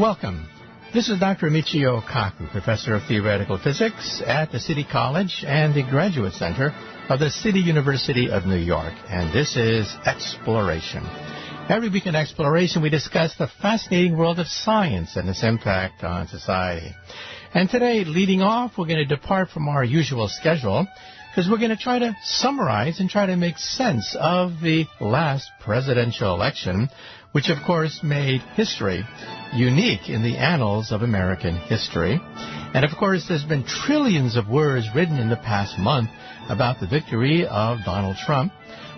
Welcome. This is Dr. Michio Kaku, Professor of Theoretical Physics at the City College and the Graduate Center of the City University of New York. And this is Exploration. Every week in Exploration, we discuss the fascinating world of science and its impact on society. And today, leading off, we're going to depart from our usual schedule because we're going to try to summarize and try to make sense of the last presidential election, which, of course, made history unique in the annals of American history. And, of course, there's been trillions of words written in the past month about the victory of Donald Trump.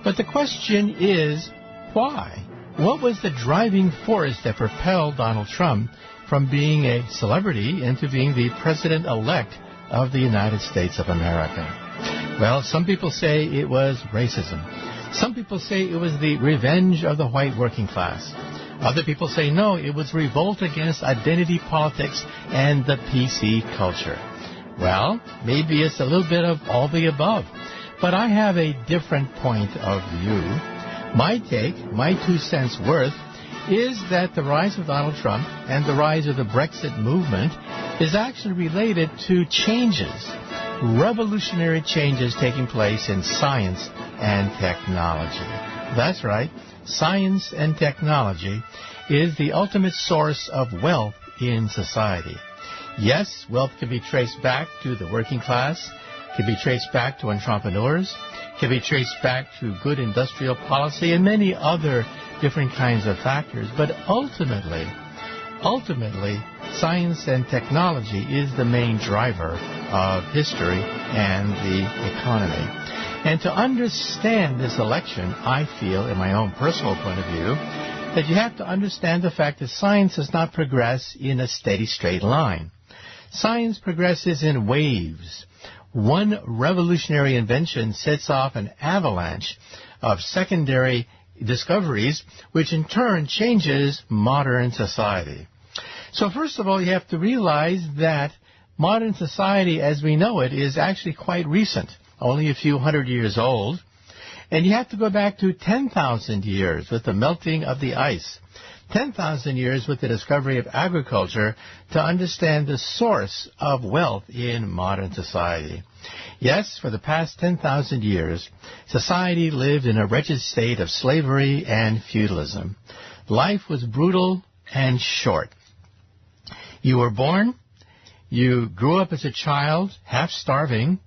But the question is, why? What was the driving force that propelled Donald Trump from being a celebrity into being the president-elect of the United States of America? Well, some people say it was racism. Some people say it was the revenge of the white working class. Other people say no, it was revolt against identity politics and the PC culture. Well, maybe it's a little bit of all the above. But I have a different point of view. My take, my 2 cents worth, is that the rise of Donald Trump and the rise of the Brexit movement is actually related to changes, revolutionary changes taking place in science and technology. That's right. Science and technology is the ultimate source of wealth in society. Yes, wealth can be traced back to the working class, can be traced back to entrepreneurs, can be traced back to good industrial policy and many other different kinds of factors. But ultimately, science and technology is the main driver of history and the economy. And to understand this election, I feel, in my own personal point of view, that you have to understand the fact that science does not progress in a steady straight line. Science progresses in waves. One revolutionary invention sets off an avalanche of secondary discoveries, which in turn changes modern society. So first of all, you have to realize that modern society as we know it is actually quite recent, only a few hundred years old. And you have to go back to 10,000 years with the melting of the ice, 10,000 years with the discovery of agriculture to understand the source of wealth in modern society. Yes, for the past 10,000 years, society lived in a wretched state of slavery and feudalism. Life was brutal and short. You were born, you grew up as a child, half starving,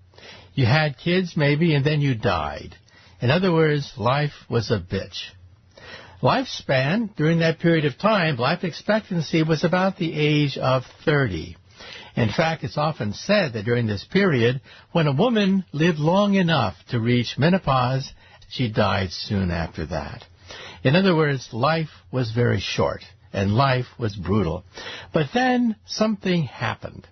you had kids maybe, and then you died. In other words, life was a bitch. Lifespan, during that period of time, life expectancy was about the age of 30. In fact, it's often said that during this period, when a woman lived long enough to reach menopause, she died soon after that. In other words, life was very short, and life was brutal. But then something happened.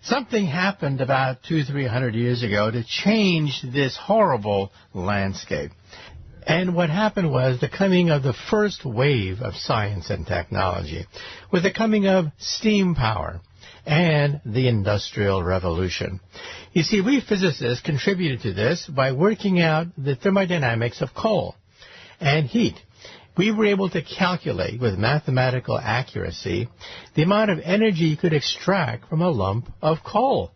Something happened about 200-300 years ago to change this horrible landscape. And what happened was the coming of the first wave of science and technology, with the coming of steam power and the Industrial Revolution. You see, we physicists contributed to this by working out the thermodynamics of coal and heat. We were able to calculate with mathematical accuracy the amount of energy you could extract from a lump of coal.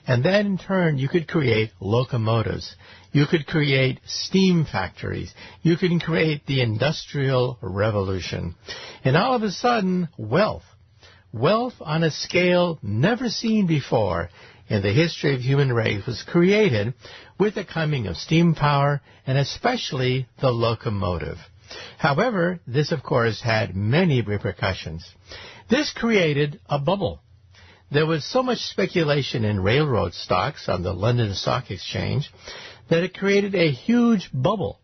And then, in turn, you could create locomotives. You could create steam factories. You could create the Industrial Revolution. And all of a sudden, wealth on a scale never seen before in the history of human race was created with the coming of steam power and especially the locomotive. However, this, of course, had many repercussions. This created a bubble. There was so much speculation in railroad stocks on the London Stock Exchange that it created a huge bubble,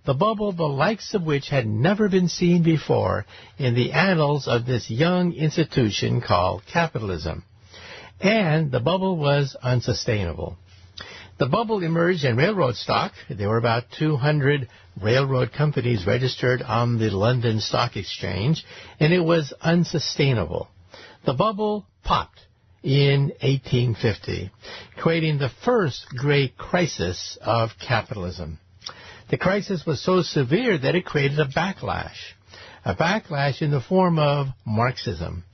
the bubble the likes of which had never been seen before in the annals of this young institution called capitalism. And the bubble was unsustainable. The bubble emerged in railroad stock. There were about 200 railroad companies registered on the London Stock Exchange, and it was unsustainable. The bubble popped in 1850, creating the first great crisis of capitalism. The crisis was so severe that it created a backlash a backlash in the form of Marxism.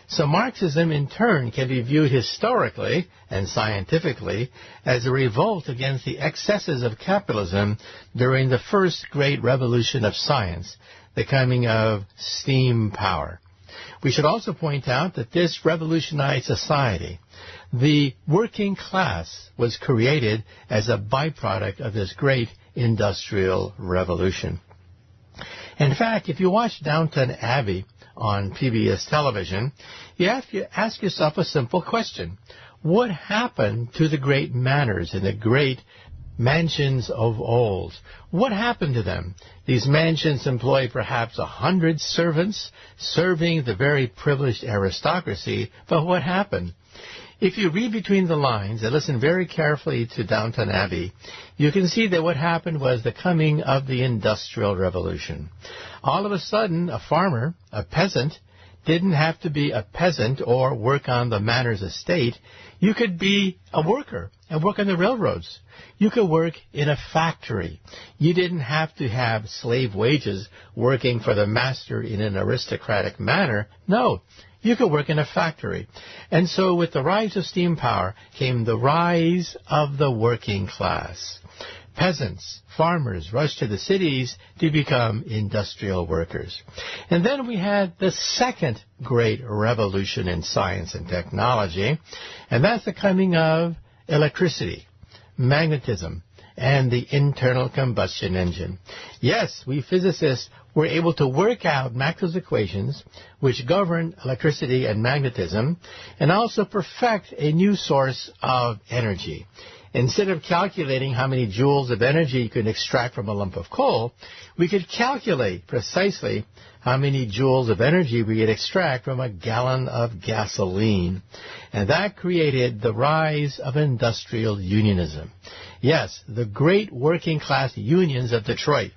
So Marxism, in turn, can be viewed historically and scientifically as a revolt against the excesses of capitalism during the first great revolution of science, the coming of steam power. We should also point out that this revolutionized society. The working class was created as a byproduct of this great industrial revolution. In fact, if you watch Downton Abbey on PBS television, you have to ask yourself a simple question. What happened to the great manors and the great mansions of old? What happened to them? These mansions employ perhaps 100 servants serving the very privileged aristocracy, but what happened? If you read between the lines and listen very carefully to Downton Abbey, you can see that what happened was the coming of the Industrial Revolution. All of a sudden, a farmer, a peasant, didn't have to be a peasant or work on the manor's estate. You could be a worker and work on the railroads. You could work in a factory. You didn't have to have slave wages working for the master in an aristocratic manner. No, you could work in a factory. And so with the rise of steam power came the rise of the working class. Peasants, farmers rushed to the cities to become industrial workers. And then we had the second great revolution in science and technology, and that's the coming of electricity, magnetism, and the internal combustion engine. Yes, we physicists were able to work out Maxwell's equations, which govern electricity and magnetism, and also perfect a new source of energy. Instead of calculating how many joules of energy you can extract from a lump of coal, we could calculate precisely how many joules of energy we could extract from a gallon of gasoline. And that created the rise of industrial unionism. Yes, the great working class unions of Detroit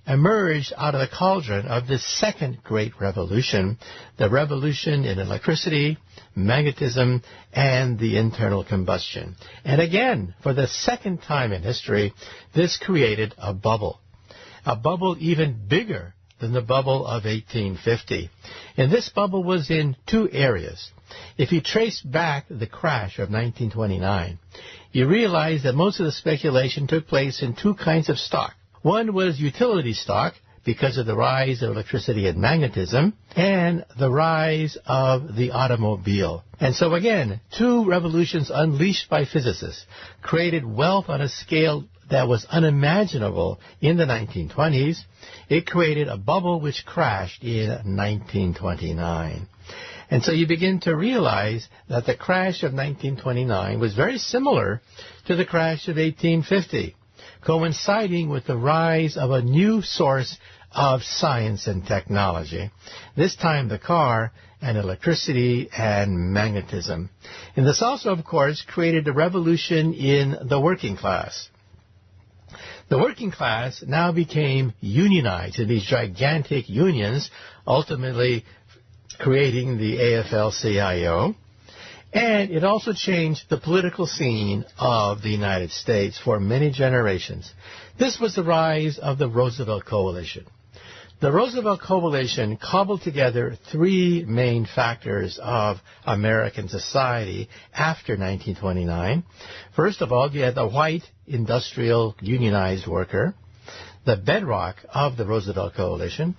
emerged out of the cauldron of this second great revolution, the revolution in electricity, magnetism, and the internal combustion. And again, for the second time in history, this created a bubble even bigger than the bubble of 1850. And this bubble was in two areas. If you trace back the crash of 1929, you realize that most of the speculation took place in two kinds of stock. One was utility stock, because of the rise of electricity and magnetism, and the rise of the automobile. And so again, two revolutions unleashed by physicists created wealth on a scale that was unimaginable in the 1920s. It created a bubble which crashed in 1929. And so you begin to realize that the crash of 1929 was very similar to the crash of 1850, coinciding with the rise of a new source of science and technology, this time the car and electricity and magnetism. And this also, of course, created a revolution in the working class. The working class now became unionized in these gigantic unions, ultimately creating the AFL-CIO. And it also changed the political scene of the United States for many generations. This was the rise of the Roosevelt Coalition. The Roosevelt Coalition cobbled together three main factors of American society after 1929. First of all, you had the white industrial unionized worker, the bedrock of the Roosevelt Coalition.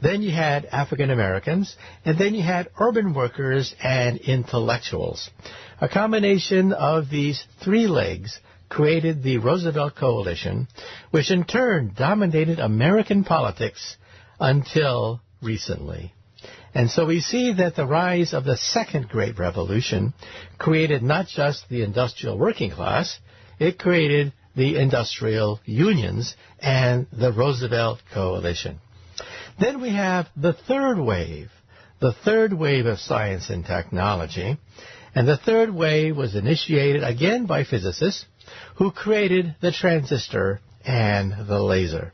Then you had African Americans, and then you had urban workers and intellectuals. A combination of these three legs created the Roosevelt Coalition, which in turn dominated American politics until recently. And so we see that the rise of the second great revolution created not just the industrial working class, it created the industrial unions and the Roosevelt Coalition. Then we have the third wave of science and technology. And the third wave was initiated again by physicists who created the transistor and the laser.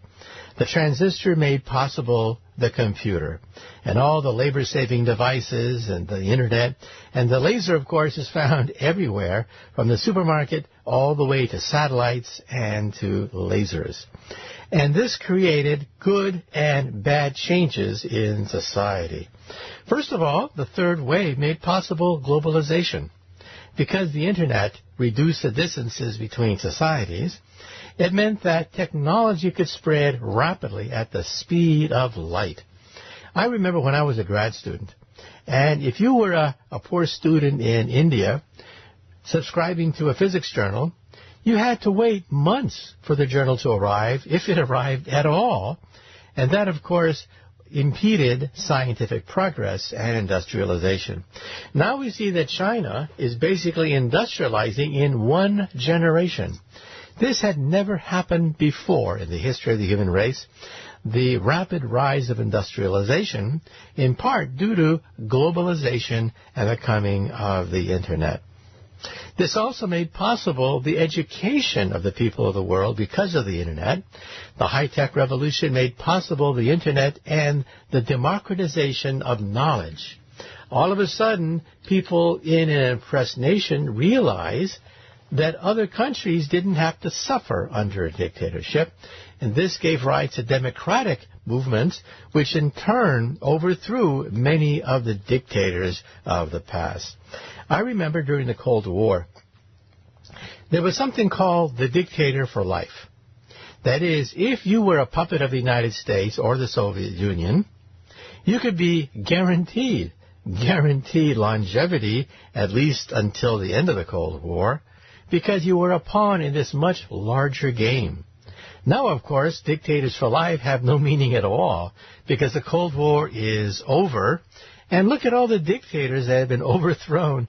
The transistor made possible the computer and all the labor-saving devices and the internet. And the laser, of course, is found everywhere, from the supermarket all the way to satellites and to lasers. And this created good and bad changes in society. First of all, the third wave made possible globalization. Because the Internet reduced the distances between societies, it meant that technology could spread rapidly at the speed of light. I remember when I was a grad student, and if you were a poor student in India subscribing to a physics journal, you had to wait months for the journal to arrive, if it arrived at all. And that, of course, impeded scientific progress and industrialization. Now we see that China is basically industrializing in one generation. This had never happened before in the history of the human race. The rapid rise of industrialization, in part due to globalization and the coming of the Internet. This also made possible the education of the people of the world because of the Internet. The high-tech revolution made possible the Internet and the democratization of knowledge. All of a sudden, people in an oppressed nation realize that other countries didn't have to suffer under a dictatorship, and this gave rise to democratic movements, which in turn overthrew many of the dictators of the past. I remember during the Cold War, there was something called the dictator for life. That is, if you were a puppet of the United States or the Soviet Union, you could be guaranteed longevity, at least until the end of the Cold War, because you were a pawn in this much larger game. Now, of course, dictators for life have no meaning at all, because the Cold War is over. And look at all the dictators that have been overthrown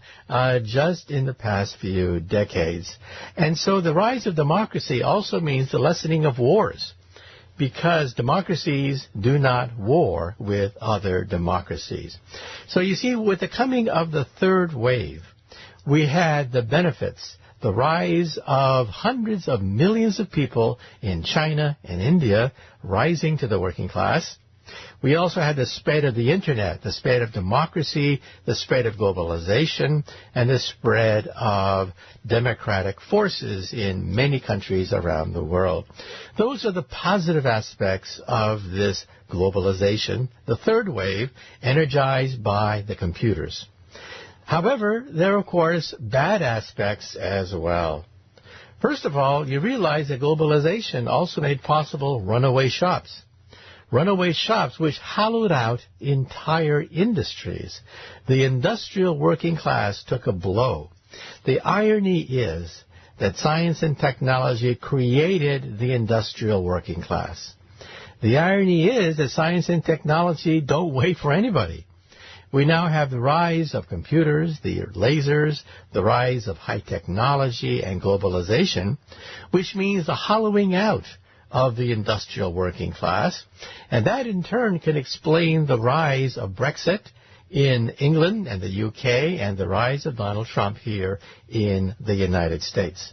just in the past few decades. And so the rise of democracy also means the lessening of wars, because democracies do not war with other democracies. So you see, with the coming of the third wave, we had the benefits, the rise of hundreds of millions of people in China and India rising to the working class. We also had the spread of the Internet, the spread of democracy, the spread of globalization, and the spread of democratic forces in many countries around the world. Those are the positive aspects of this globalization, the third wave, energized by the computers. However, there are, of course, bad aspects as well. First of all, you realize that globalization also made possible runaway shops. Runaway shops which hollowed out entire industries. The industrial working class took a blow. The irony is that science and technology created the industrial working class. The irony is that science and technology don't wait for anybody. We now have the rise of computers, the lasers, the rise of high technology and globalization, which means the hollowing out of the industrial working class, and that in turn can explain the rise of Brexit in England and the UK and the rise of Donald Trump here in the United States.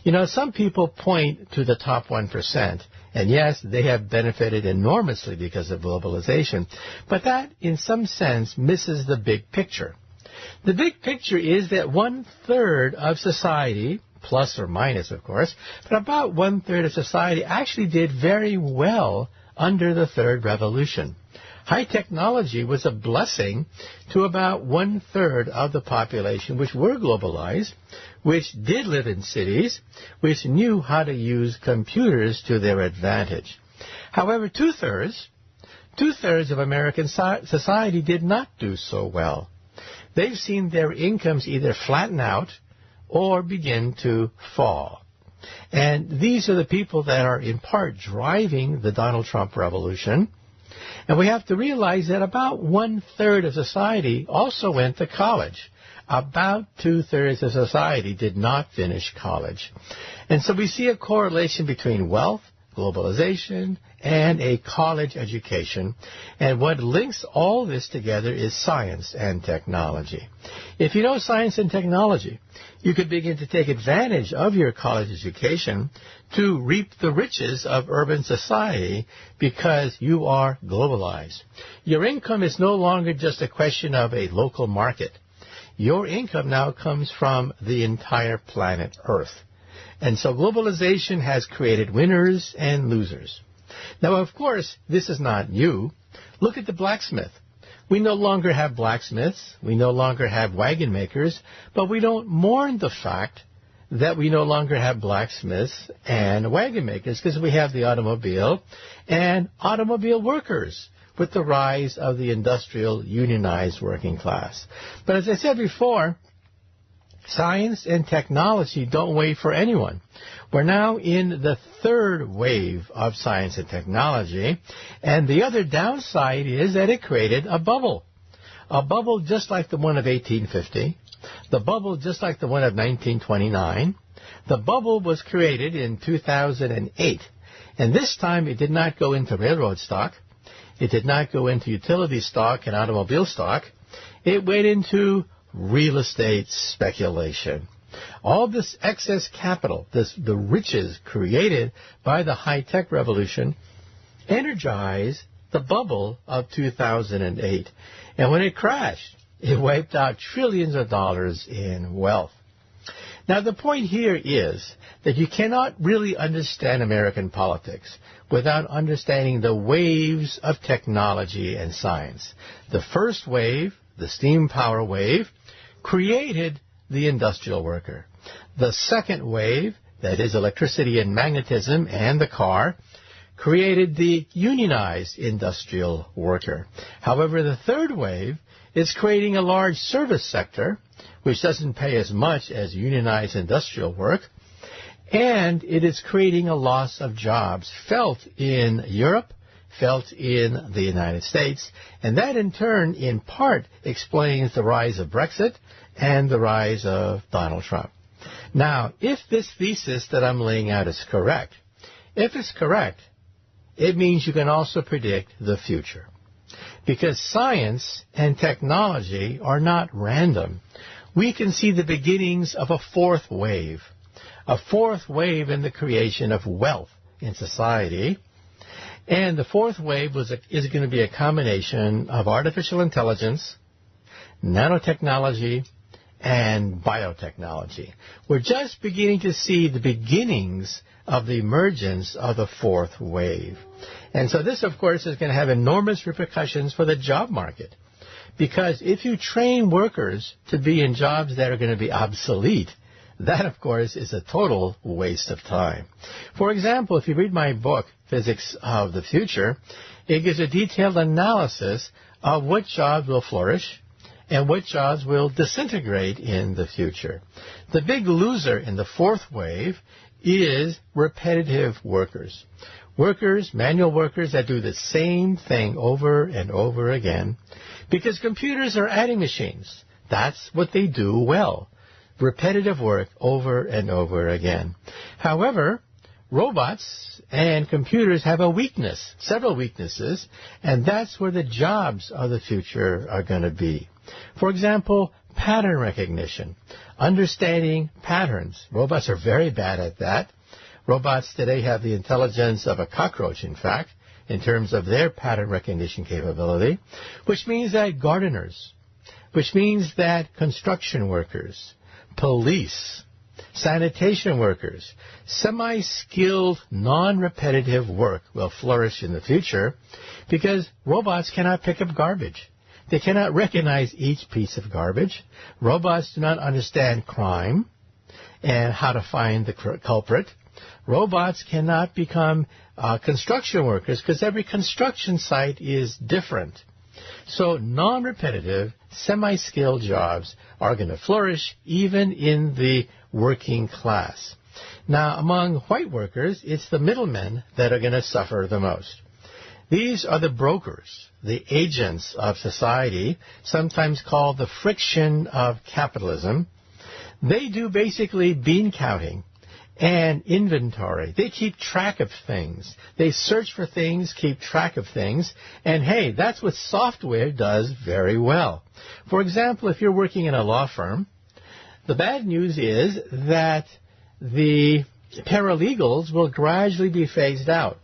You know, some people point to the top 1%, and yes, they have benefited enormously because of globalization, but that in some sense misses the big picture. The big picture is that 1/3 of society, plus or minus, of course, but about 1/3 of society actually did very well under the third revolution. High technology was a blessing to about 1/3 of the population, which were globalized, which did live in cities, which knew how to use computers to their advantage. However, 2/3 of American society did not do so well. They've seen their incomes either flatten out or begin to fall. And these are the people that are in part driving the Donald Trump revolution. And we have to realize that about 1/3 of society also went to college. About 2/3 of society did not finish college. And so we see a correlation between wealth, globalization, and a college education. And what links all this together is science and technology. If you know science and technology, you could begin to take advantage of your college education to reap the riches of urban society because you are globalized. Your income is no longer just a question of a local market. Your income now comes from the entire planet Earth. And so globalization has created winners and losers. Now, of course, this is not new. Look at the blacksmith. We no longer have blacksmiths. We no longer have wagon makers. But we don't mourn the fact that we no longer have blacksmiths and wagon makers because we have the automobile and automobile workers with the rise of the industrial unionized working class. But as I said before, science and technology don't wait for anyone. We're now in the third wave of science and technology, and the other downside is that it created a bubble just like the one of 1850, the bubble just like the one of 1929. The bubble was created in 2008, and this time it did not go into railroad stock. It did not go into utility stock and automobile stock. It went into real estate speculation. All this excess capital, the riches created by the high-tech revolution, energized the bubble of 2008. And when it crashed, it wiped out trillions of dollars in wealth. Now, the point here is that you cannot really understand American politics without understanding the waves of technology and science. The first wave, the steam power wave, created the industrial worker. The second wave, that is electricity and magnetism and the car, created the unionized industrial worker. However, the third wave is creating a large service sector, which doesn't pay as much as unionized industrial work, and it is creating a loss of jobs felt in Europe, felt in the United States, and that in turn, in part, explains the rise of Brexit and the rise of Donald Trump. Now, if this thesis that I'm laying out is correct, if it's correct, it means you can also predict the future. Because science and technology are not random. We can see the beginnings of a fourth wave in the creation of wealth in society. And the fourth wave is going to be a combination of artificial intelligence, nanotechnology, and biotechnology. We're just beginning to see the beginnings of the emergence of the fourth wave. And so this, of course, is going to have enormous repercussions for the job market. Because if you train workers to be in jobs that are going to be obsolete, that, of course, is a total waste of time. For example, if you read my book, Physics of the Future, it gives a detailed analysis of what jobs will flourish and what jobs will disintegrate in the future. The big loser in the fourth wave is repetitive workers. Workers, manual workers that do the same thing over and over again, because computers are adding machines. That's what they do well. Repetitive work over and over again. However, robots and computers have a weakness, several weaknesses, and that's where the jobs of the future are going to be. For example, pattern recognition, understanding patterns. Robots are very bad at that. Robots today have the intelligence of a cockroach, in fact, in terms of their pattern recognition capability, which means that gardeners, which means that construction workers, police, sanitation workers, semi-skilled, non-repetitive work will flourish in the future because robots cannot pick up garbage. They cannot recognize each piece of garbage. Robots do not understand crime and how to find the culprit. Robots cannot become construction workers because every construction site is different. So non-repetitive, semi-skilled jobs are going to flourish even in the working class. Now, among white workers, it's the middlemen that are going to suffer the most. These are the brokers, the agents of society, sometimes called the friction of capitalism. They do basically bean counting and inventory. They keep track of things. They search for things, keep track of things, and hey, that's what software does very well. For example, if you're working in a law firm, the bad news is that the paralegals will gradually be phased out.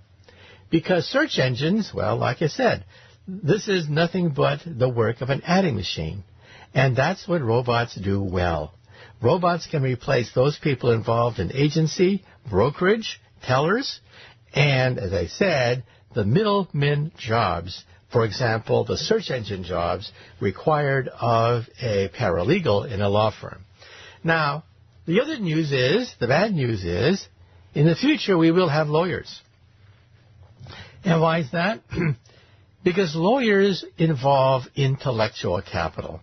Because search engines, well, like I said, this is nothing but the work of an adding machine. And that's what robots do well. Robots can replace those people involved in agency, brokerage, tellers, and, as I said, the middlemen jobs. For example, the search engine jobs required of a paralegal in a law firm. Now, the other news is, the bad news is, in the future we will have lawyers. And why is that? Because lawyers involve intellectual capital.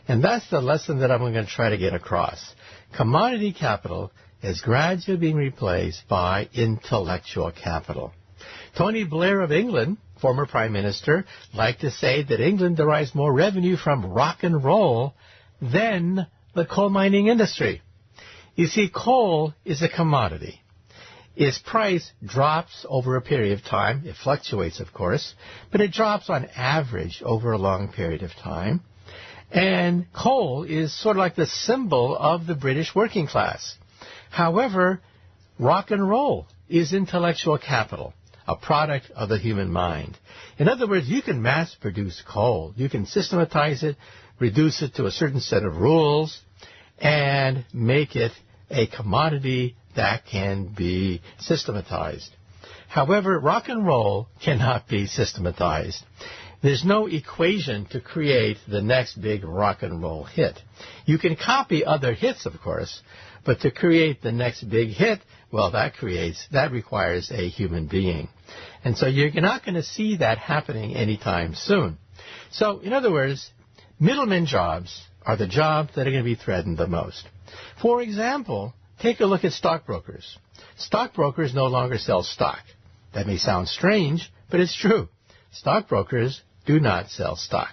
And that's the lesson that I'm going to try to get across. Commodity capital is gradually being replaced by intellectual capital. Tony Blair of England, former Prime Minister, liked to say that England derives more revenue from rock and roll than the coal mining industry. You see, coal is a commodity. Its price drops over a period of time. It fluctuates, of course, but it drops on average over a long period of time. And coal is sort of like the symbol of the British working class. However, rock and roll is intellectual capital, a product of the human mind. In other words, you can mass produce coal. You can systematize it, reduce it to a certain set of rules, and make it a commodity that can be systematized. However, rock and roll cannot be systematized. There's no equation to create the next big rock and roll hit. You can copy other hits, of course, but to create the next big hit, well, that requires a human being. And so you're not going to see that happening anytime soon. So, in other words, middlemen jobs are the jobs that are going to be threatened the most. For example, take a look at stockbrokers. Stockbrokers no longer sell stock. That may sound strange, but it's true. Stockbrokers do not sell stock.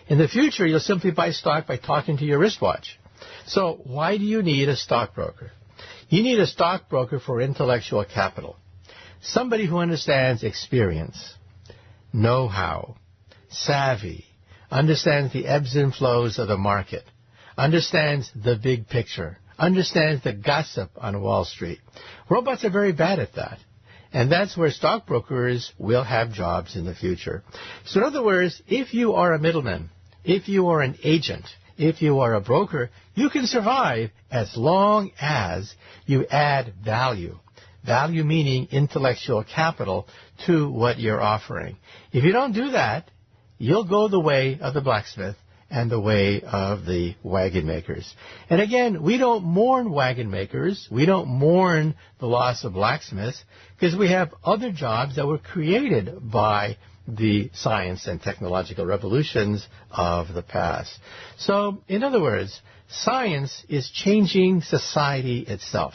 In the future, you'll simply buy stock by talking to your wristwatch. So why do you need a stockbroker? You need a stockbroker for intellectual capital. Somebody who understands experience, know-how, savvy, understands the ebbs and flows of the market, understands the big picture, understands the gossip on Wall Street. Robots are very bad at that. And that's where stockbrokers will have jobs in the future. So in other words, if you are a middleman, if you are an agent, if you are a broker, you can survive as long as you add value. Value meaning intellectual capital to what you're offering. If you don't do that, you'll go the way of the blacksmith and the way of the wagon makers. And again, we don't mourn wagon makers. We don't mourn the loss of blacksmiths because we have other jobs that were created by the science and technological revolutions of the past. So, in other words, science is changing society itself.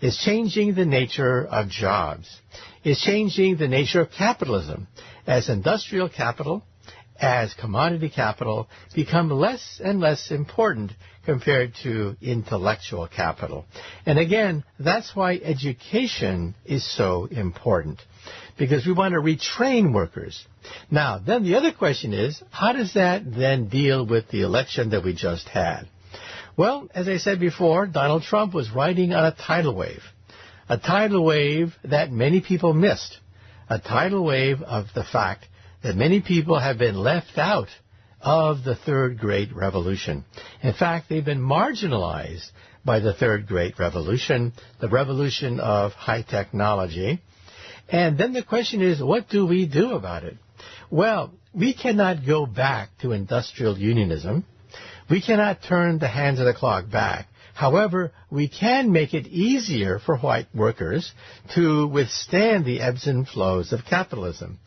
It's changing the nature of jobs. It's changing the nature of capitalism as industrial capital, as commodity capital become less and less important compared to intellectual capital. And again, that's why education is so important, because we want to retrain workers. Now, then the other question is, how does that then deal with the election that we just had? Well, as I said before, Donald Trump was riding on a tidal wave that many people missed, a tidal wave of the fact that many people have been left out of the Third Great Revolution. In fact, they've been marginalized by the Third Great Revolution, the revolution of high technology. And then the question is, what do we do about it? Well, we cannot go back to industrial unionism. We cannot turn the hands of the clock back. However, we can make it easier for white workers to withstand the ebbs and flows of capitalism.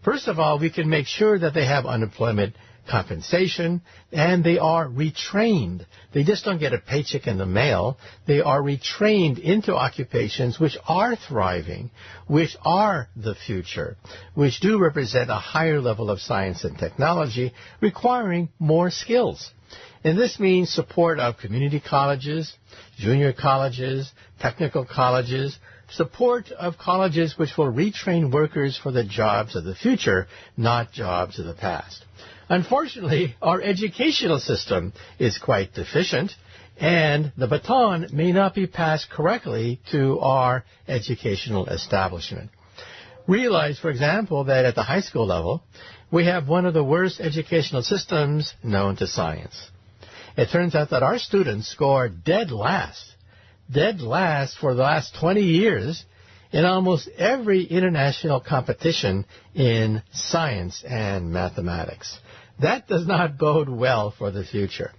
First of all, we can make sure that they have unemployment compensation and they are retrained. They just don't get a paycheck in the mail. They are retrained into occupations which are thriving, which are the future, which do represent a higher level of science and technology, requiring more skills. And this means support of community colleges, junior colleges, technical colleges, support of colleges which will retrain workers for the jobs of the future, not jobs of the past. Unfortunately, our educational system is quite deficient, and the baton may not be passed correctly to our educational establishment. Realize, for example, that at the high school level, we have one of the worst educational systems known to science. It turns out that our students score dead last for the last 20 years in almost every international competition in science and mathematics. That does not bode well for the future.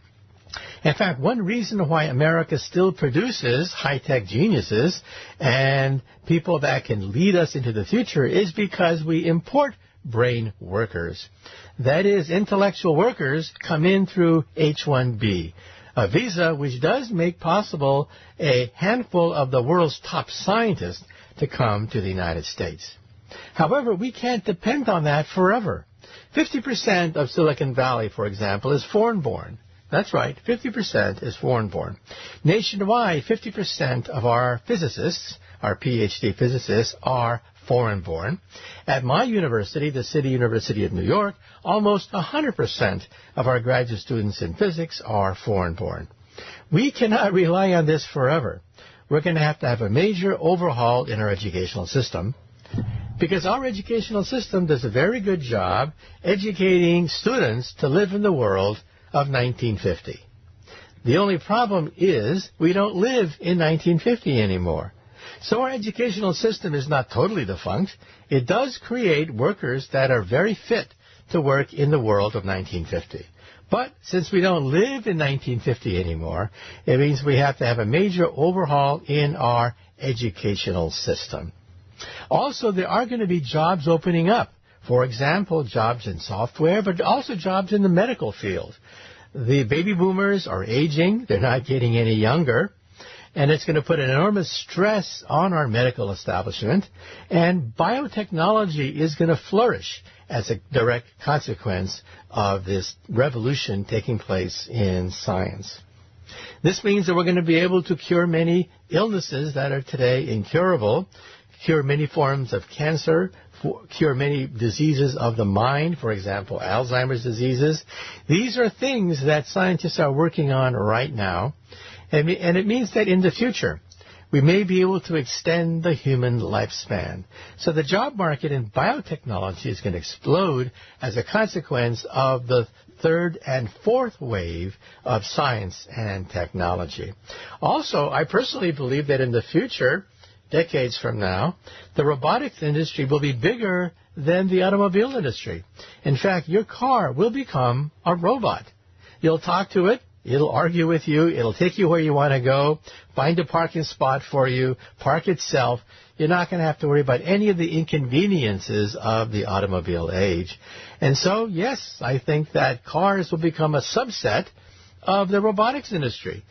In fact, one reason why America still produces high-tech geniuses and people that can lead us into the future is because we import brain workers. That is, intellectual workers come in through H-1B, a visa which does make possible a handful of the world's top scientists to come to the United States. However, we can't depend on that forever. 50% of Silicon Valley, for example, is foreign-born. That's right, 50% is foreign-born. Nationwide, 50% of our physicists, our PhD physicists, are foreign-born. At my university, the City University of New York, almost 100% of our graduate students in physics are foreign-born. We cannot rely on this forever. We're going to have a major overhaul in our educational system, because our educational system does a very good job educating students to live in the world of 1950. The only problem is we don't live in 1950 anymore. So our educational system is not totally defunct. It does create workers that are very fit to work in the world of 1950. But since we don't live in 1950 anymore, it means we have to have a major overhaul in our educational system. Also, there are going to be jobs opening up. For example, jobs in software, but also jobs in the medical field. The baby boomers are aging. They're not getting any younger. And it's going to put an enormous stress on our medical establishment. And biotechnology is going to flourish as a direct consequence of this revolution taking place in science. This means that we're going to be able to cure many illnesses that are today incurable, cure many forms of cancer, cure many diseases of the mind, for example, Alzheimer's diseases. These are things that scientists are working on right now, and it means that in the future, we may be able to extend the human lifespan. So the job market in biotechnology is going to explode as a consequence of the third and fourth wave of science and technology. Also, I personally believe that in the future, decades from now, the robotics industry will be bigger than the automobile industry. In fact, your car will become a robot. You'll talk to it, it'll argue with you, it'll take you where you want to go, find a parking spot for you, park itself. You're not going to have to worry about any of the inconveniences of the automobile age. And so, yes, I think that cars will become a subset of the robotics industry.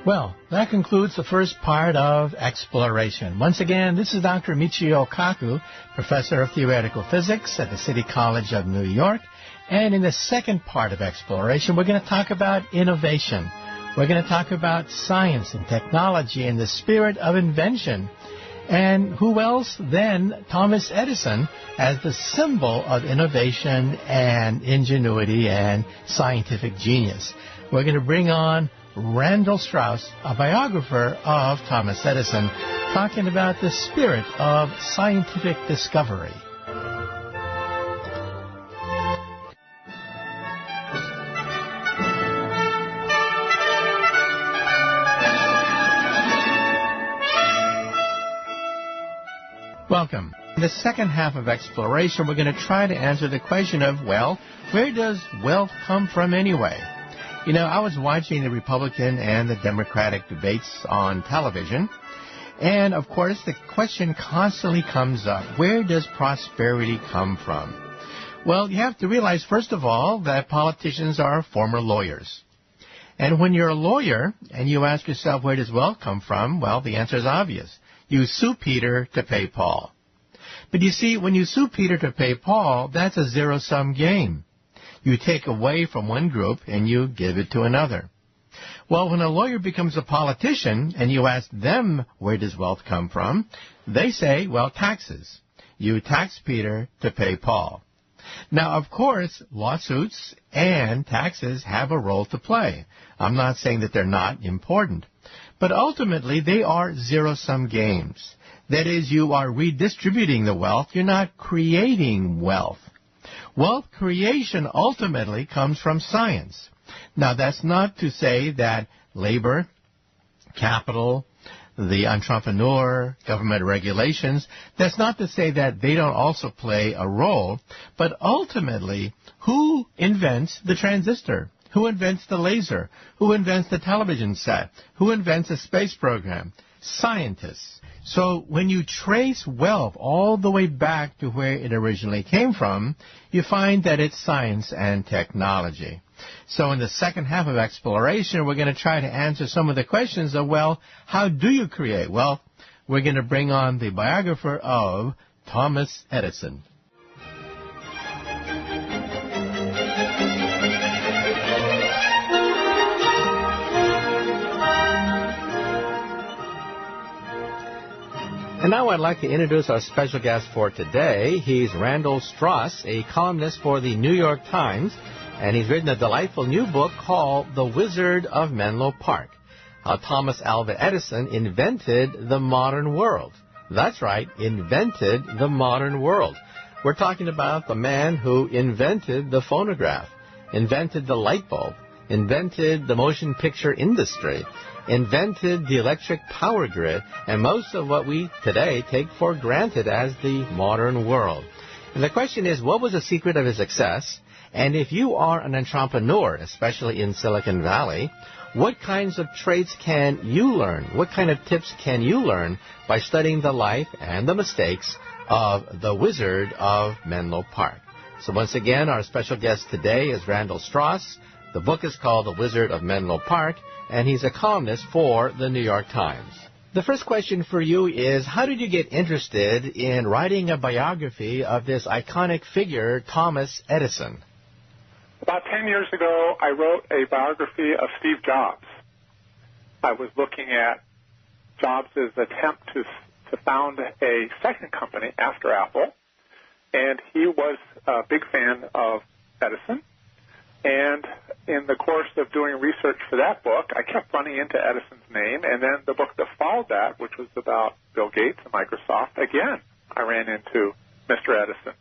Well, that concludes the first part of Exploration. Once again, this is Dr. Michio Kaku, Professor of Theoretical Physics at the City College of New York. And in the second part of Exploration, we're going to talk about innovation. We're going to talk about science and technology and the spirit of invention. And who else than Thomas Edison as the symbol of innovation and ingenuity and scientific genius. We're going to bring on Randall Strauss, a biographer of Thomas Edison, talking about the spirit of scientific discovery. Welcome. In the second half of Exploration, we're going to try to answer the question of, well, where does wealth come from anyway? You know, I was watching the Republican and the Democratic debates on television, and of course the question constantly comes up, where does prosperity come from? Well, you have to realize, first of all, that politicians are former lawyers. And when you're a lawyer and you ask yourself, where does wealth come from? Well, the answer is obvious. You sue Peter to pay Paul. But you see, when you sue Peter to pay Paul, that's a zero-sum game. You take away from one group and you give it to another. Well, when a lawyer becomes a politician and you ask them where does wealth come from, they say, well, taxes. You tax Peter to pay Paul. Now, of course, lawsuits and taxes have a role to play. I'm not saying that they're not important. But ultimately, they are zero-sum games. That is, you are redistributing the wealth. You're not creating wealth. Wealth creation ultimately comes from science. Now, that's not to say that labor, capital, the entrepreneur, government regulations, that's not to say that they don't also play a role, but ultimately, who invents the transistor? Who invents the laser? Who invents the television set? Who invents a space program? Scientists. So when you trace wealth all the way back to where it originally came from, you find that it's science and technology. So in the second half of exploration, we're going to try to answer some of the questions of, well, how do you create wealth? We're going to bring on the biographer of Thomas Edison. And now I'd like to introduce our special guest for today. He's Randall Strauss, a columnist for the New York Times, and he's written a delightful new book called The Wizard of Menlo Park, how Thomas Alva Edison invented the modern world. That's right, invented the modern world. We're talking about the man who invented the phonograph, invented the light bulb, invented the motion picture industry, invented the electric power grid, and most of what we today take for granted as the modern world. And the question is, what was the secret of his success? And if you are an entrepreneur, especially in Silicon Valley, what kinds of traits can you learn? What kind of tips can you learn by studying the life and the mistakes of the Wizard of Menlo Park? So once again, our special guest today is Randall Strauss. The book is called The Wizard of Menlo Park, and he's a columnist for the New York Times. The first question for you is, how did you get interested in writing a biography of this iconic figure, Thomas Edison? About 10 years ago, I wrote a biography of Steve Jobs. I was looking at Jobs' attempt to found a second company after Apple, and he was a big fan of Edison. And in the course of doing research for that book, I kept running into Edison's name, and then the book that followed that, which was about Bill Gates and Microsoft, again, I ran into Mr. Edison.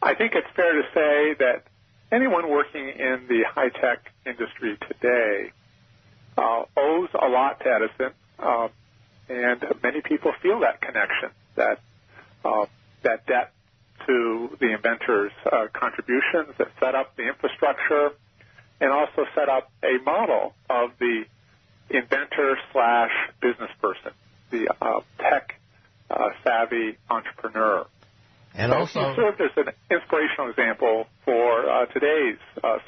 I think it's fair to say that anyone working in the high-tech industry today owes a lot to Edison, and many people feel that connection, that debt to the inventor's contributions that set up the infrastructure and also set up a model of the inventor/business person, the tech-savvy entrepreneur. And so also, he served as an inspirational example for today's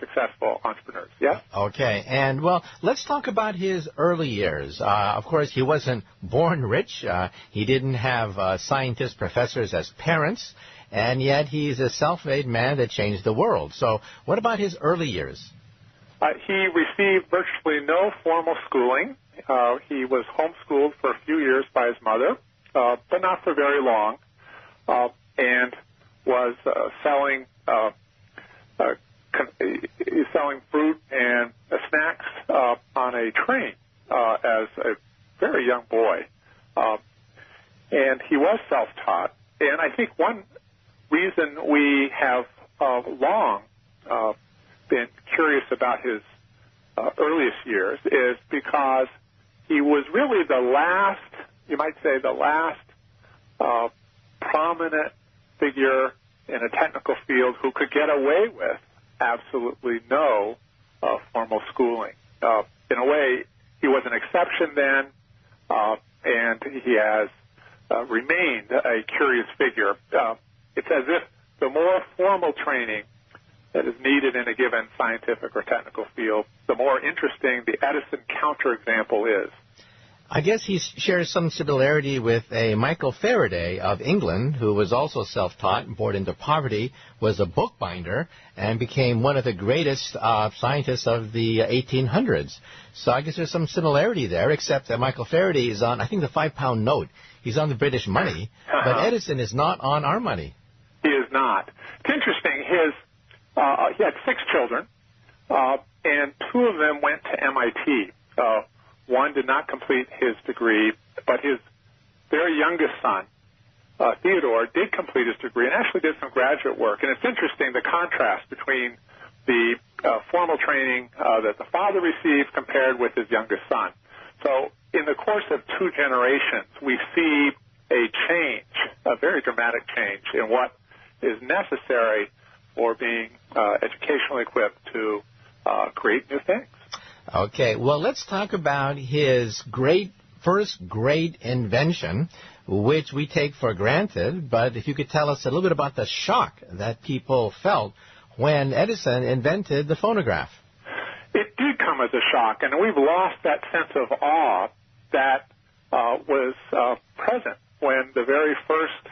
successful entrepreneurs. Yeah. Okay. And, well, let's talk about his early years. Of course, he wasn't born rich. He didn't have scientist professors as parents. And yet he's a self-made man that changed the world. So what about his early years? He received virtually no formal schooling. He was homeschooled for a few years by his mother, but not for very long. And was selling fruit and snacks on a train as a very young boy. And he was self-taught. And I think one reason we have long been curious about his earliest years is because he was really the last, you might say, the last prominent figure in a technical field who could get away with absolutely no formal schooling. In a way, he was an exception then, and he has remained a curious figure. It's as if the more formal training that is needed in a given scientific or technical field, the more interesting the Edison counterexample is. I guess he shares some similarity with a Michael Faraday of England, who was also self-taught and born into poverty, was a bookbinder, and became one of the greatest scientists of the 1800s. So I guess there's some similarity there, except that Michael Faraday is on, I think, the 5-pound note. He's on the British money, but Edison is not on our money. He is not. It's interesting. He had 6 children, and 2 of them went to MIT. One did not complete his degree, but his very youngest son, Theodore, did complete his degree and actually did some graduate work. And it's interesting, the contrast between the formal training that the father received compared with his youngest son. So in the course of 2 generations, we see a change, a very dramatic change in what is necessary for being educationally equipped to create new things. Okay, well, let's talk about his first great invention, which we take for granted, but if you could tell us a little bit about the shock that people felt when Edison invented the phonograph. It did come as a shock, and we've lost that sense of awe that was present when the very first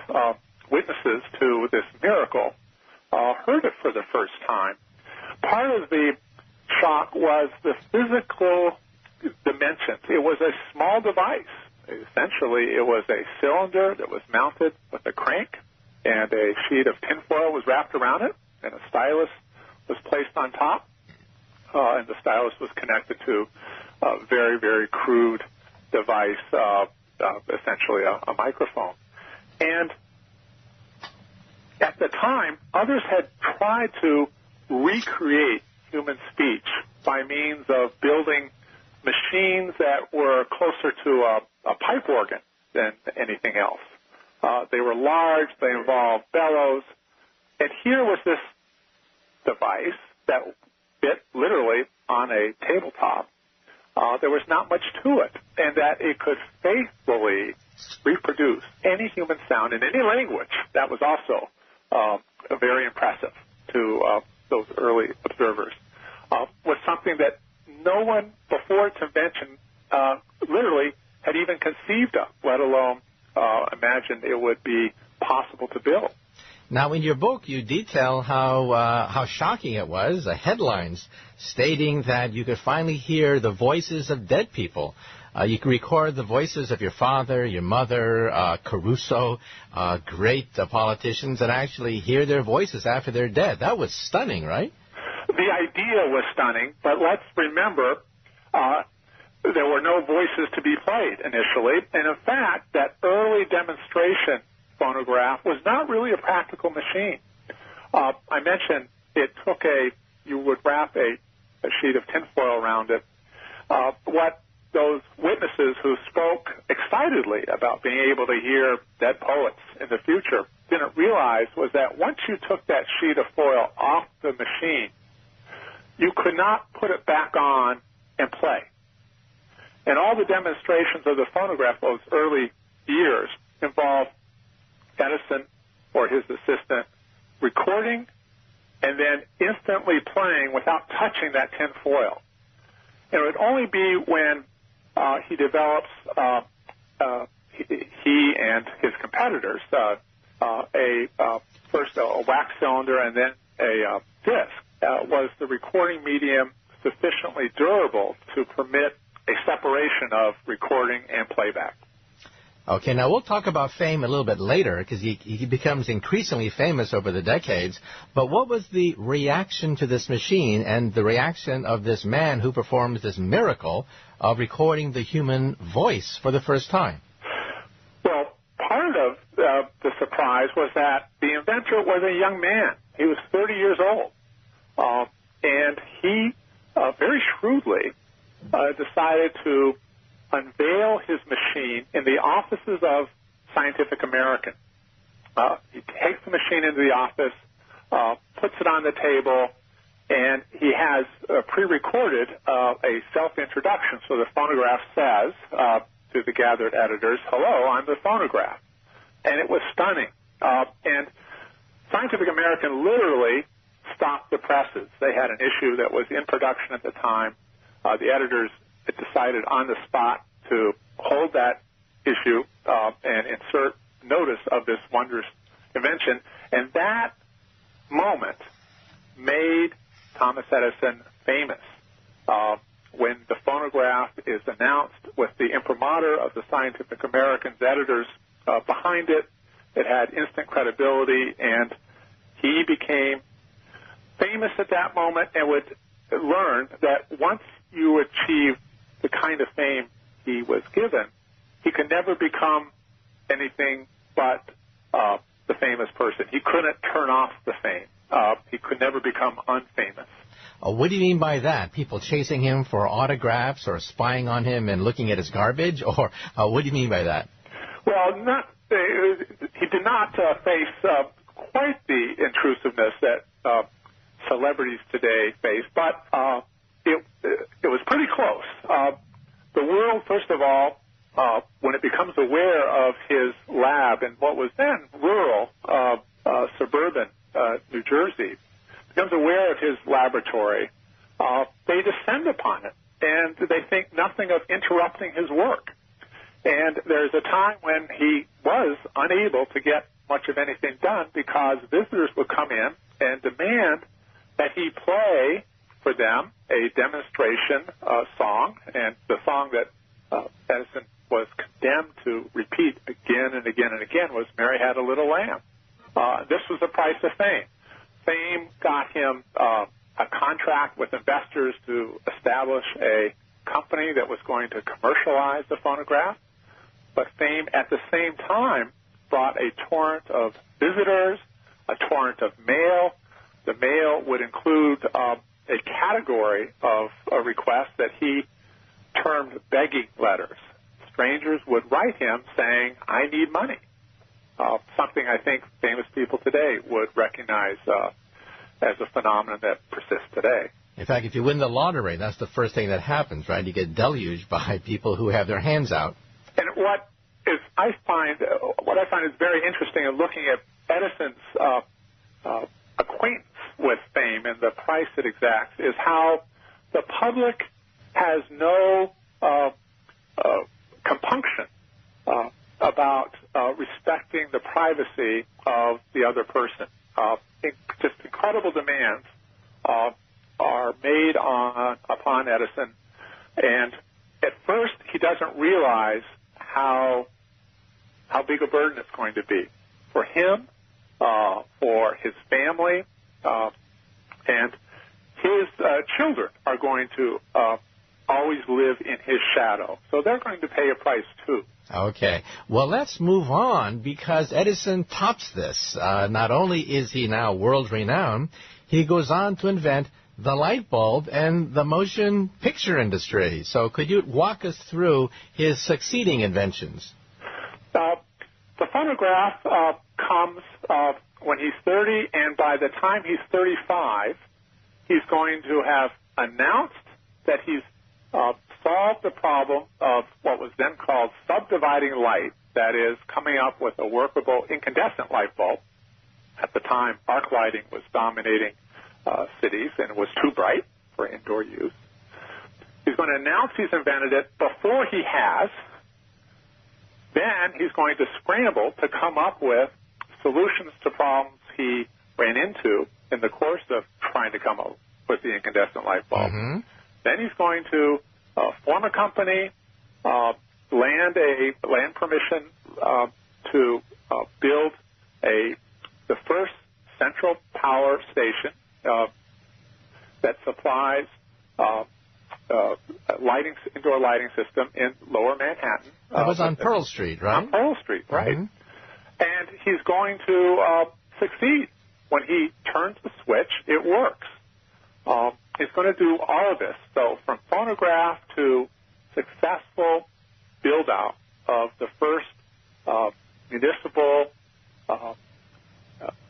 witnesses to this miracle heard it for the first time. Part of the shock was the physical dimensions. It was a small device. Essentially, it was a cylinder that was mounted with a crank, and a sheet of tinfoil was wrapped around it, and a stylus was placed on top, and the stylus was connected to a very, very crude device, essentially a microphone. And at the time, others had tried to recreate human speech by means of building machines that were closer to a pipe organ than anything else. They were large, they involved bellows, and here was this device that fit literally on a tabletop. There was not much to it, and that it could faithfully reproduce any human sound in any language. That was also very impressive to those early observers. Was something that no one before its invention literally had even conceived of, let alone imagined it would be possible to build. Now, in your book, you detail how shocking it was, headlines stating that you could finally hear the voices of dead people. You could record the voices of your father, your mother, Caruso, great politicians, and actually hear their voices after they're dead. That was stunning, right? The idea was stunning, but let's remember there were no voices to be played initially. And in fact, that early demonstration phonograph was not really a practical machine. I mentioned it took you would wrap a sheet of tinfoil around it. What those witnesses who spoke excitedly about being able to hear dead poets in the future didn't realize was that once you took that sheet of foil off the machine, you could not put it back on and play. And all the demonstrations of the phonograph those early years involved Edison or his assistant recording and then instantly playing without touching that tin foil. And it would only be when he develops, he and his competitors, first a wax cylinder and then a disc, was the recording medium sufficiently durable to permit a separation of recording and playback. Okay, now we'll talk about fame a little bit later because he becomes increasingly famous over the decades. But what was the reaction to this machine and the reaction of this man who performs this miracle of recording the human voice for the first time? Well, part of the surprise was that the inventor was a young man. He was 30 years old. And he very shrewdly decided to unveil his machine in the offices of Scientific American. He takes the machine into the office, puts it on the table, and he has pre-recorded a self-introduction. So the phonograph says to the gathered editors, "Hello, I'm the phonograph." And it was stunning. And Scientific American literally stopped the presses. They had an issue that was in production at the time. The editors decided on the spot to hold that issue and insert notice of this wondrous invention. And that moment made Thomas Edison famous. When the phonograph is announced with the imprimatur of the Scientific American's editors behind it, it had instant credibility, and he became famous at that moment and would learn that once you achieve the kind of fame he was given, he could never become anything but the famous person. He couldn't turn off the fame. He could never become unfamous. What do you mean by that? People chasing him for autographs or spying on him and looking at his garbage? Or what do you mean by that? Well, he did not face quite the intrusiveness that celebrities today face, but it was pretty close. The world, first of all, when it becomes aware of his lab in what was then rural, suburban New Jersey, becomes aware of his laboratory, they descend upon it, and they think nothing of interrupting his work. And there's a time when he was unable to get much of anything done because visitors would come in and demand that he play for them a demonstration song, and the song that Edison was condemned to repeat again and again and again was Mary Had a Little Lamb. This was the price of fame. Fame got him a contract with investors to establish a company that was going to commercialize the phonograph, but fame at the same time brought a torrent of visitors, a torrent of mail. The mail would include a category of requests that he termed begging letters. Strangers would write him saying, "I need money," something I think famous people today would recognize as a phenomenon that persists today. In fact, if you win the lottery, that's the first thing that happens, right? You get deluged by people who have their hands out. And what I find is very interesting in looking at Edison's acquaintance with fame and the price it exacts is how the public has no compunction about respecting the privacy of the other person. Just incredible demands are made upon Edison, and at first he doesn't realize how big a burden it's going to be for him, for his family, and his children are going to always live in his shadow. So they're going to pay a price too. Okay. Well, let's move on because Edison tops this. Not only is he now world-renowned, he goes on to invent the light bulb and the motion picture industry. So could you walk us through his succeeding inventions? The phonograph comes when he's 30, and by the time he's 35, he's going to have announced that he's solved the problem of what was then called subdividing light, that is, coming up with a workable incandescent light bulb. At the time, arc lighting was dominating cities, and it was too bright for indoor use. He's going to announce he's invented it before he has. Then he's going to scramble to come up with solutions to problems he ran into in the course of trying to come up with the incandescent light bulb. Mm-hmm. Then he's going to form a company, land permission to build the first central power station that supplies indoor lighting system in Lower Manhattan. That was on Pearl Street, right? On Pearl Street, right. Mm-hmm. And he's going to succeed. When he turns the switch, it works. He's going to do all of this. So from phonograph to successful build-out of the first municipal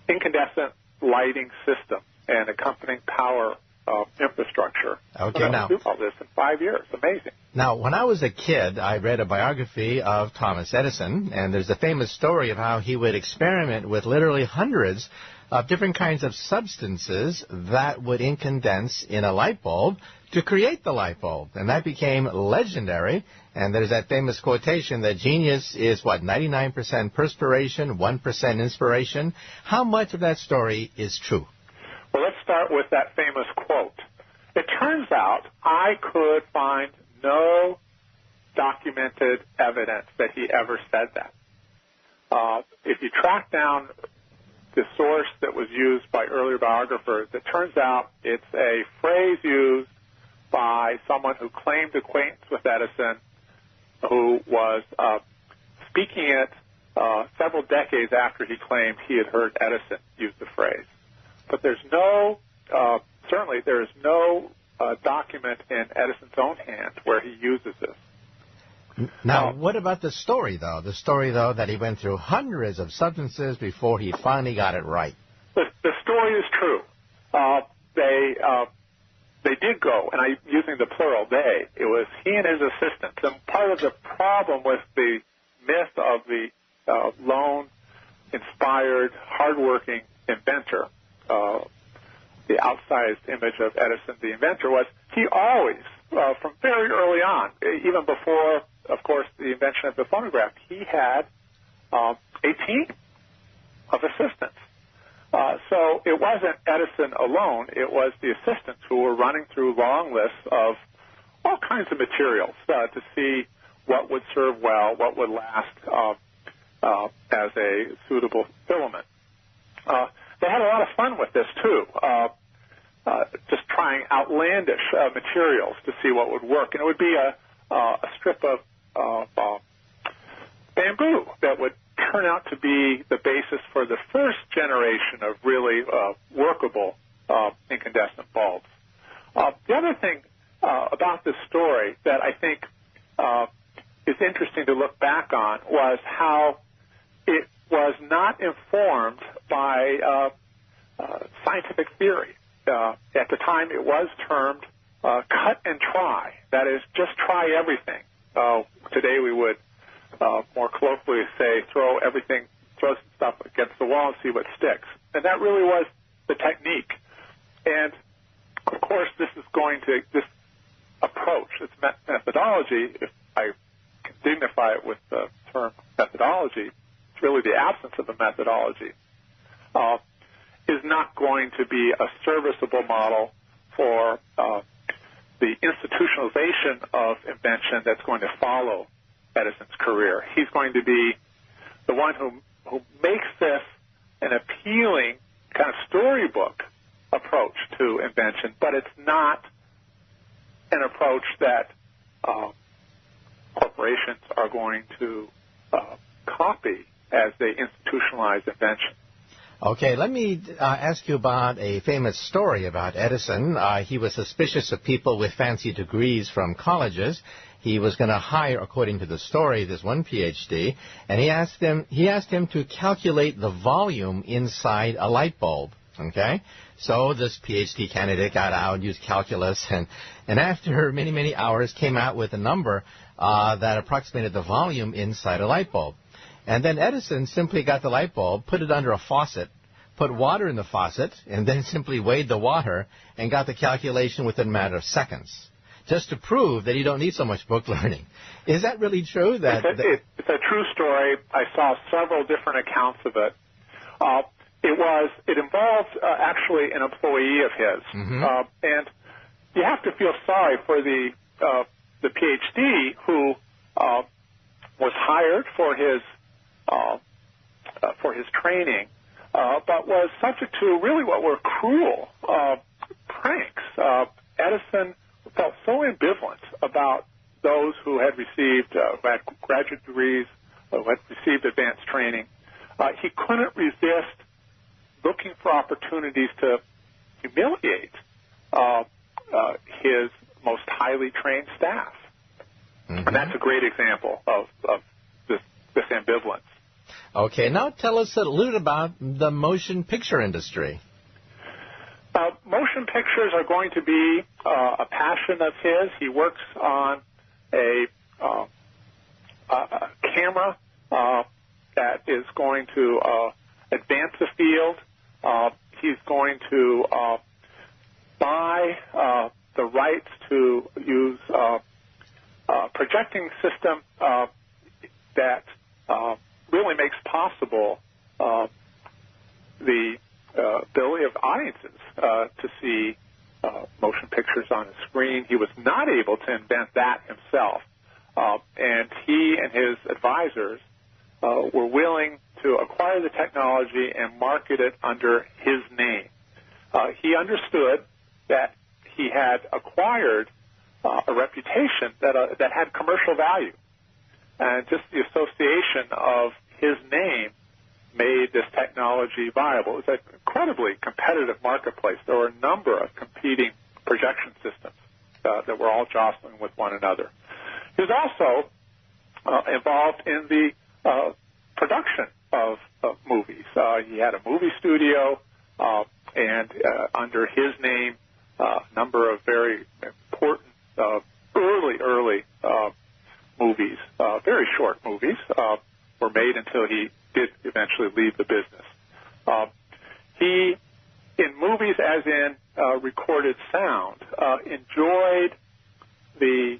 incandescent lighting system and accompanying power infrastructure. Okay, now do all this in 5 years. Amazing. Now, when I was a kid, I read a biography of Thomas Edison, and there's a famous story of how he would experiment with literally hundreds of different kinds of substances that would incondense in a light bulb to create the light bulb. And that became legendary. And there's that famous quotation that genius is, 99% perspiration, 1% inspiration. How much of that story is true? Well, let's start with that famous quote. It turns out I could find no documented evidence that he ever said that. If you track down the source that was used by earlier biographers, it turns out it's a phrase used by someone who claimed acquaintance with Edison, who was speaking it several decades after he claimed he had heard Edison use the phrase. But there's no, certainly there is no document in Edison's own hand where he uses this. Now, what about the story, though? The story, though, that he went through hundreds of substances before he finally got it right. The story is true. They did go, and I'm using the plural they. It was he and his assistants. And part of the problem with the myth of the lone, inspired, hardworking inventor, the outsized image of Edison, the inventor, was he always, from very early on, even before, of course, the invention of the phonograph, he had a team of assistants. So it wasn't Edison alone. It was the assistants who were running through long lists of all kinds of materials to see what would serve well, what would last as a suitable filament. They had a lot of fun with this, too, just trying outlandish materials to see what would work. And it would be a strip of bamboo that would turn out to be the basis for the first generation of really workable incandescent bulbs. The other thing about this story that I think is interesting to look back on was how it was not informed by scientific theory. At the time, it was termed cut and try. That is, just try everything. Today, we would more colloquially say throw some stuff against the wall and see what sticks. And that really was the technique. And, of course, this approach, this methodology, if I can dignify it with the term methodology, it's really the absence of a methodology, is not going to be a serviceable model for the institutionalization of invention that's going to follow Edison's career. He's going to be the one who makes this an appealing kind of storybook approach to invention, but it's not an approach that corporations are going to copy as they institutionalize invention. Okay, let me ask you about a famous story about Edison. He was suspicious of people with fancy degrees from colleges. He was going to hire, according to the story, this one PhD, and he asked him to calculate the volume inside a light bulb. Okay, so this PhD candidate got out and used calculus, and after many, many hours came out with a number that approximated the volume inside a light bulb. And then Edison simply got the light bulb, put it under a faucet, put water in the faucet, and then simply weighed the water and got the calculation within a matter of seconds, just to prove that you don't need so much book learning. Is that really true? It's a true story. I saw several different accounts of it. It involved actually an employee of his, and you have to feel sorry for the PhD who was hired for his training, but was subject to really what were cruel pranks. Edison felt so ambivalent about those who had received, who had graduate degrees, who had received advanced training. He couldn't resist looking for opportunities to humiliate his most highly trained staff. And that's a great example of this ambivalence. Okay, now tell us a little bit about the motion picture industry. Motion pictures are going to be a passion of his. He works on a camera that is going to advance the field. He's going to buy the rights to use a projecting system that really makes possible the ability of audiences to see motion pictures on a screen. He was not able to invent that himself, and he and his advisors were willing to acquire the technology and market it under his name. He understood that he had acquired a reputation that had commercial value, and just the association of his name made this technology viable. It was an incredibly competitive marketplace. There were a number of competing projection systems that were all jostling with one another. He was also involved in the production of movies. He had a movie studio, and under his name, a number of very important early movies, very short movies, were made until he did eventually leave the business. He, in movies as in recorded sound, enjoyed the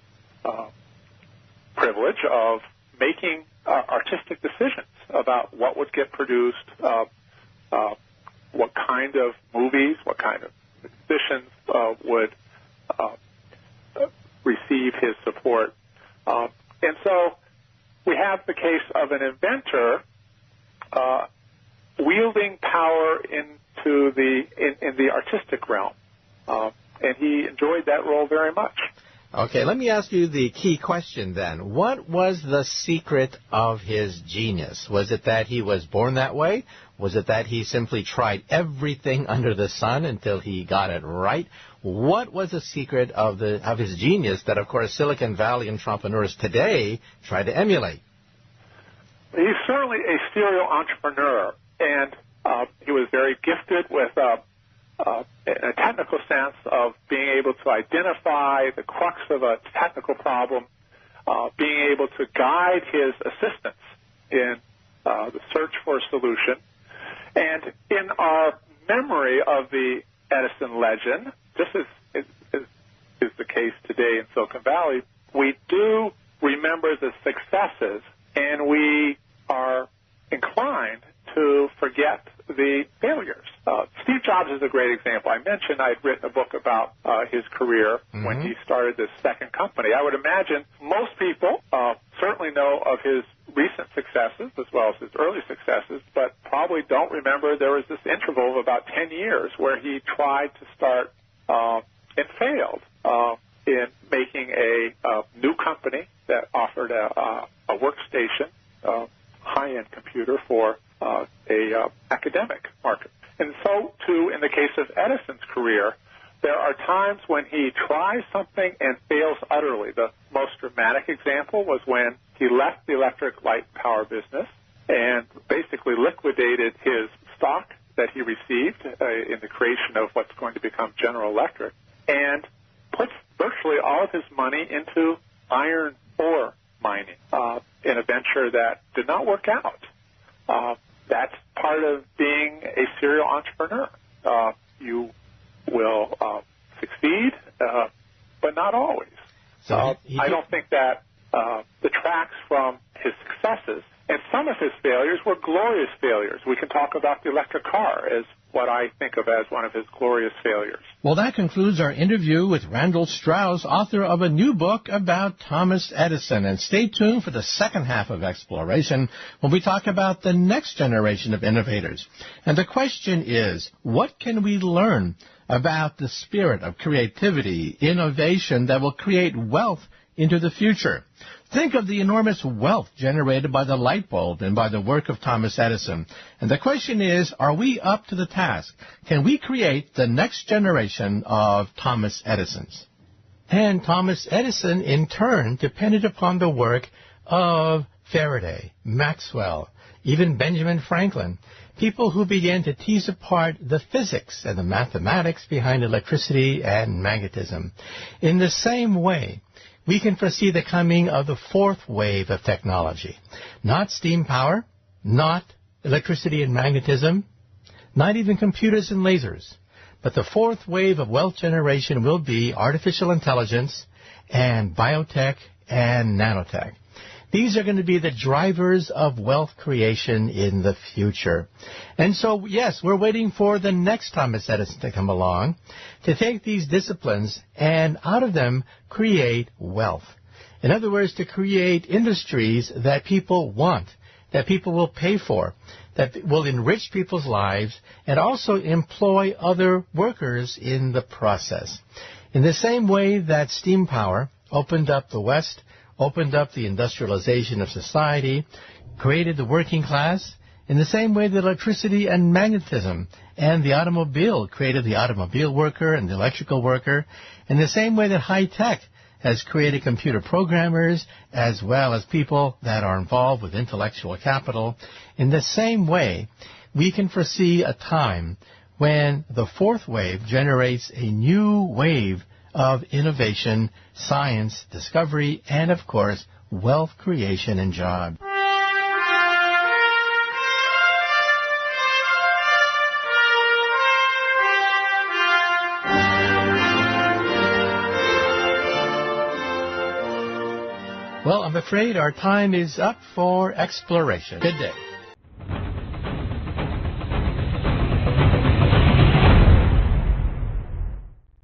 privilege of making artistic decisions about what would get produced, what kind of movies, what kind of musicians would receive his support. And so we have the case of an inventor wielding power into in the artistic realm. And he enjoyed that role very much. Okay, let me ask you the key question then. What was the secret of his genius? Was it that he was born that way? Was it that he simply tried everything under the sun until he got it right? What was the secret of his genius that, of course, Silicon Valley entrepreneurs today try to emulate? He's certainly a serial entrepreneur, and he was very gifted with in a technical sense of being able to identify the crux of a technical problem, being able to guide his assistants in the search for a solution. And in our memory of the Edison legend, just as is the case today in Silicon Valley, we do remember the successes, and we are inclined to forget the failures. Steve Jobs is a great example. I mentioned I'd written a book about his career when he started this second company. I would imagine most people certainly know of his recent successes as well as his early successes, but probably don't remember there was this interval of about 10 years where he tried to start and failed in making a new company that offered a workstation, high-end computer for a academic market. And so, too, in the case of Edison's career, there are times when he tries something and fails utterly. The most dramatic example was when he left the electric light power business and basically liquidated his stock that he received in the creation of what's going to become General Electric, and puts virtually all of his money into iron ore mining in a venture that did not work out. That's part of being a serial entrepreneur. You will succeed, but not always. So I don't think that detracts from his successes. And some of his failures were glorious failures. We can talk about the electric car as what I think of as one of his glorious failures. Well, that concludes our interview with Randall Strauss, author of a new book about Thomas Edison. And stay tuned for the second half of Exploration when we talk about the next generation of innovators. And the question is, what can we learn about the spirit of creativity, innovation that will create wealth into the future? Think of the enormous wealth generated by the light bulb and by the work of Thomas Edison. And the question is, are we up to the task? Can we create the next generation of Thomas Edisons? And Thomas Edison, in turn, depended upon the work of Faraday, Maxwell, even Benjamin Franklin, people who began to tease apart the physics and the mathematics behind electricity and magnetism. In the same way, we can foresee the coming of the fourth wave of technology. Not steam power, not electricity and magnetism, not even computers and lasers. But the fourth wave of wealth generation will be artificial intelligence and biotech and nanotech. These are going to be the drivers of wealth creation in the future. And so, yes, we're waiting for the next Thomas Edison to come along to take these disciplines and out of them create wealth. In other words, to create industries that people want, that people will pay for, that will enrich people's lives and also employ other workers in the process. In the same way that steam power opened up the West, opened up the industrialization of society, created the working class, in the same way that electricity and magnetism and the automobile created the automobile worker and the electrical worker, in the same way that high tech has created computer programmers as well as people that are involved with intellectual capital, in the same way we can foresee a time when the fourth wave generates a new wave of innovation, science, discovery, and, of course, wealth creation and jobs. Well, I'm afraid our time is up for exploration. Good day.